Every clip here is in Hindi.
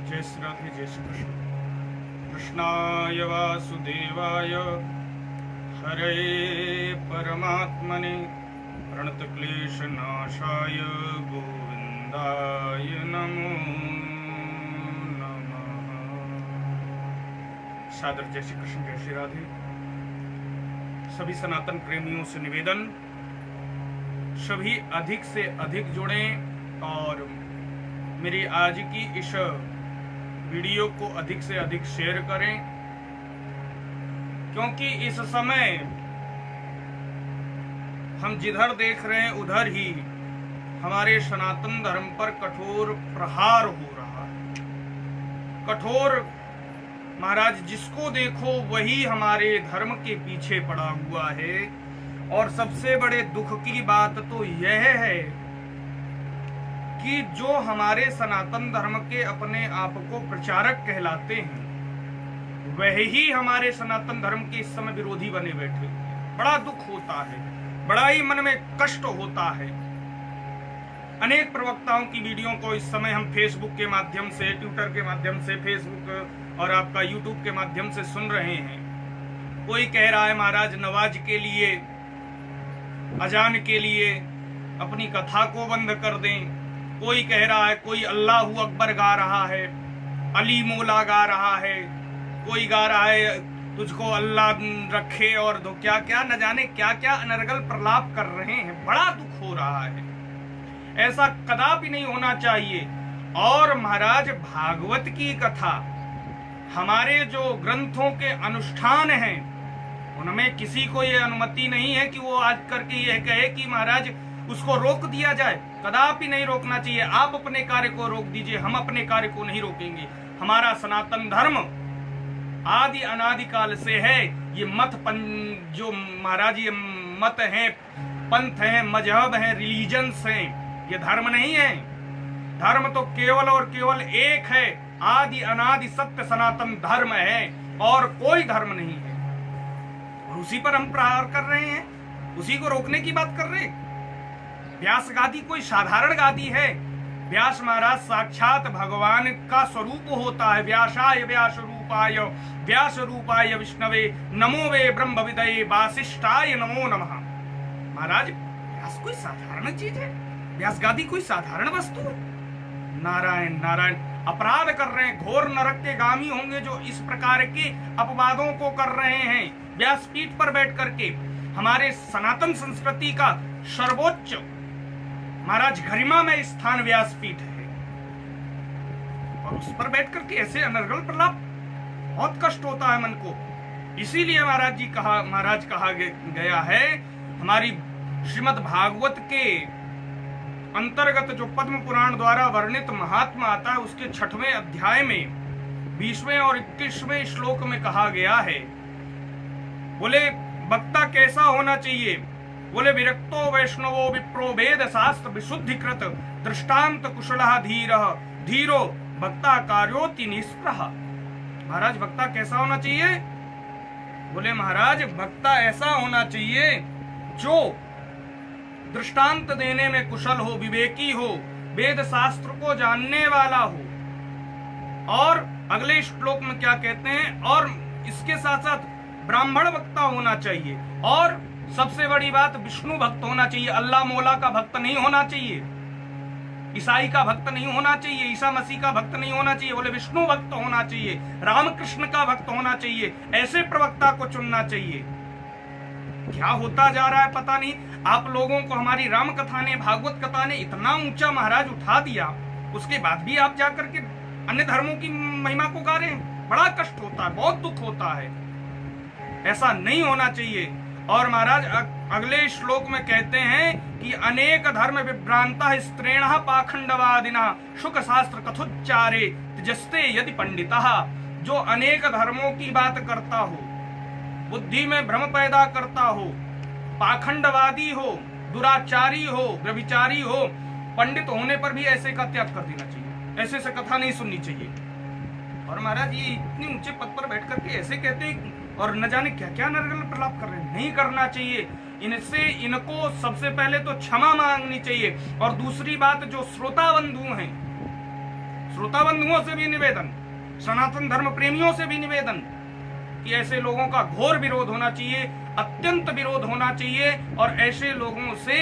जय श्री राधे, जय श्री कृष्ण। कृष्णाय वासुदेवाय हरे परमात्मने प्रणतक्लेशनाशाय गोविंदाय नमो नमः। सादर जय श्री कृष्ण, जय श्री राधे। सभी सनातन प्रेमियों से निवेदन, सभी अधिक से अधिक जुड़ें और मेरी आज की इस वीडियो को अधिक से अधिक शेयर करें, क्योंकि इस समय हम जिधर देख रहे हैं उधर ही हमारे सनातन धर्म पर कठोर प्रहार हो रहा है। कठोर महाराज, जिसको देखो वही हमारे धर्म के पीछे पड़ा हुआ है। और सबसे बड़े दुख की बात तो यह है कि जो हमारे सनातन धर्म के अपने आप को प्रचारक कहलाते हैं, वही हमारे सनातन धर्म के इस समय विरोधी बने बैठे। बड़ा दुख होता है, बड़ा ही मन में कष्ट होता है। अनेक प्रवक्ताओं की वीडियो को इस समय हम फेसबुक के माध्यम से, ट्विटर के माध्यम से, फेसबुक और आपका यूट्यूब के माध्यम से सुन रहे हैं। कोई कह रहा है महाराज नवाज के लिए, अजान के लिए अपनी कथा को बंद कर दें। कोई कह रहा है, कोई अल्लाहू अकबर गा रहा है, अली मौला गा रहा है, कोई गा रहा है तुझको अल्लाह रखे, और दो क्या क्या न जाने क्या क्या अनर्गल प्रलाप कर रहे हैं। बड़ा दुख हो रहा है। ऐसा कदापि नहीं होना चाहिए। और महाराज, भागवत की कथा, हमारे जो ग्रंथों के अनुष्ठान हैं, उनमें किसी को यह अनुमति नहीं है कि वो आज करके यह कहे कि महाराज उसको रोक दिया जाए। कदापि नहीं रोकना चाहिए। आप अपने कार्य को रोक दीजिए, हम अपने कार्य को नहीं रोकेंगे। हमारा सनातन धर्म आदि अनादि काल से है। ये जो महाराज ये मत है, पंथ है, मजहब है, रिलीजन्स हैं, ये धर्म नहीं है। धर्म तो केवल और केवल एक है, आदि अनादि सत्य सनातन धर्म है, और कोई धर्म नहीं है। और उसी पर हम प्रहार कर रहे हैं, उसी को रोकने की बात कर रहे हैं। व्यास गादी कोई साधारण गादी है? व्यास महाराज साक्षात भगवान का स्वरूप होता है। व्यासाय व्यास रूपाय विष्णवे नमो वे ब्रह्म विदये वासिष्ठाय नमो नमः। महाराज, व्यास कोई साधारण चीज है? व्यास गादी कोई साधारण वस्तु है? नारायण नारायण, अपराध कर रहे हैं। घोर नरक के गामी होंगे जो इस प्रकार के अपवादों को कर रहे हैं। व्यासपीठ पर बैठ करके हमारे सनातन संस्कृति का सर्वोच्च महाराज गरिमा में स्थान व्यासपीठ है, और उस पर बैठ करके ऐसे अनर्गल प्रलाप, बहुत कष्ट होता है मन को। इसीलिए महाराज कहा गया है, हमारी श्रीमद् भागवत के अंतर्गत जो पद्म पुराण द्वारा वर्णित महात्मा आता है, उसके 6वें अध्याय में 20वें और 21वें श्लोक में कहा गया है, बोले वक्ता कैसा होना चाहिए? बोले विरक्तो वैष्णवो विप्रो वेद शास्त्र विशुद्धिकृत दृष्टांत कुशलः धीरो वक्ता कार्योति निष्प्रह। महाराज, वक्ता कैसा होना चाहिए? बोले महाराज, वक्ता ऐसा होना चाहिए जो दृष्टांत देने में कुशल हो, विवेकी हो, वेद शास्त्र को जानने वाला हो। और अगले श्लोक में क्या कहते हैं? और इसके साथ साथ ब्राह्मण वक्ता होना चाहिए, और सबसे बड़ी बात विष्णु भक्त होना चाहिए। अल्लाह मौला का भक्त नहीं होना चाहिए, ईसाई का भक्त नहीं होना चाहिए, ईसा मसीह का भक्त नहीं होना चाहिए। बोले विष्णु भक्त होना चाहिए, रामकृष्ण का भक्त होना चाहिए। ऐसे प्रवक्ता को चुनना चाहिए। क्या होता जा रहा है पता नहीं। आप लोगों को हमारी राम कथा ने, भागवत कथा ने इतना ऊंचा महाराज उठा दिया, उसके बाद भी आप जाकर के अन्य धर्मों की महिमा को गा रहे हैं। बड़ा कष्ट होता है, बहुत दुख होता है। ऐसा नहीं होना चाहिए। और महाराज अगले श्लोक में कहते हैं कि अनेक धर्म विभ्रांता स्त्रेणः पाखंडवादिना शुक शास्त्र कथोच्चारे त्यजस्ते यदि पंडितः। जो अनेक धर्मों की बात करता हो, बुद्धि में भ्रम पैदा करता हो, पाखंडवादी हो, दुराचारी हो, व्यभिचारी हो, पंडित होने पर भी ऐसे का त्याग कर देना चाहिए। ऐसे से कथा नहीं सुननी चाहिए। और महाराज ये इतनी ऊंचे पद पर बैठ करके ऐसे कहते हैं, और न जाने क्या क्या नरगल प्रलाप कर रहे हैं। नहीं करना चाहिए। इनको सबसे पहले तो क्षमा मांगनी चाहिए। और दूसरी बात, जो श्रोता बंधु हैं, श्रोता बंधुओं से भी निवेदन, सनातन धर्म प्रेमियों से भी निवेदन कि ऐसे लोगों का घोर विरोध होना चाहिए, अत्यंत विरोध होना चाहिए। और ऐसे लोगों से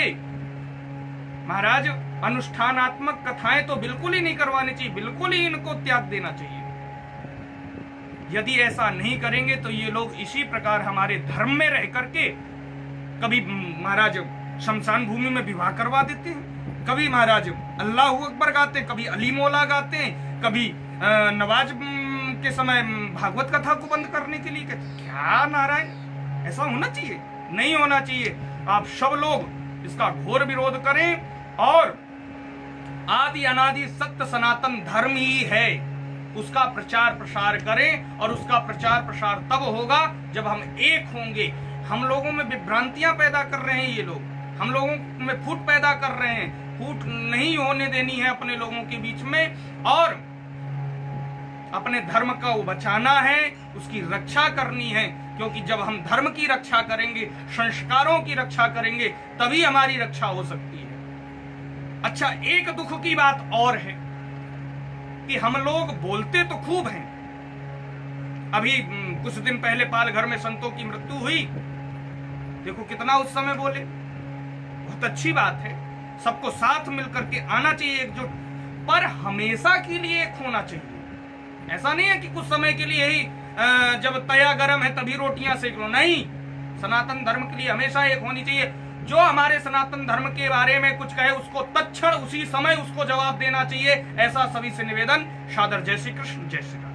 महाराज अनुष्ठानात्मक कथाएं तो बिल्कुल ही नहीं करवानी चाहिए, बिल्कुल ही इनको त्याग देना चाहिए। यदि ऐसा नहीं करेंगे तो ये लोग इसी प्रकार हमारे धर्म में रह करके कभी महाराज शमशान भूमि में विवाह करवा देते हैं, कभी महाराज अल्लाह अकबर गाते, कभी अली मौला गाते, कभी नवाज के समय भागवत कथा को बंद करने के लिए कहते। क्या नारायण, ऐसा होना चाहिए? नहीं होना चाहिए। आप सब लोग इसका घोर विरोध करें और आदि अनादि सत्य सनातन धर्म ही है, उसका प्रचार प्रसार करें। और उसका प्रचार प्रसार तब होगा जब हम एक होंगे। हम लोगों में विभ्रांतियां पैदा कर रहे हैं ये लोग, हम लोगों में फूट पैदा कर रहे हैं। फूट नहीं होने देनी है अपने लोगों के बीच में, और अपने धर्म को बचाना है, उसकी रक्षा करनी है। क्योंकि जब हम धर्म की रक्षा करेंगे, संस्कारों की रक्षा करेंगे, तभी हमारी रक्षा हो सकती है। अच्छा, एक दुख की बात और है कि हम लोग बोलते तो खूब हैं। अभी कुछ दिन पहले पालघर में संतों की मृत्यु हुई, देखो कितना उस समय बोले। बहुत अच्छी बात है, सबको साथ मिलकर के आना चाहिए, एकजुट, पर हमेशा के लिए एक होना चाहिए। ऐसा नहीं है कि कुछ समय के लिए ही जब तया गरम है तभी रोटियां सेक लो, नहीं। सनातन धर्म के लिए हमेशा एक होनी चाहिए। जो हमारे सनातन धर्म के बारे में कुछ कहे उसको तत्क्षण उसी समय उसको जवाब देना चाहिए। ऐसा सभी से निवेदन। सादर जय श्री कृष्ण, जय श्री राम।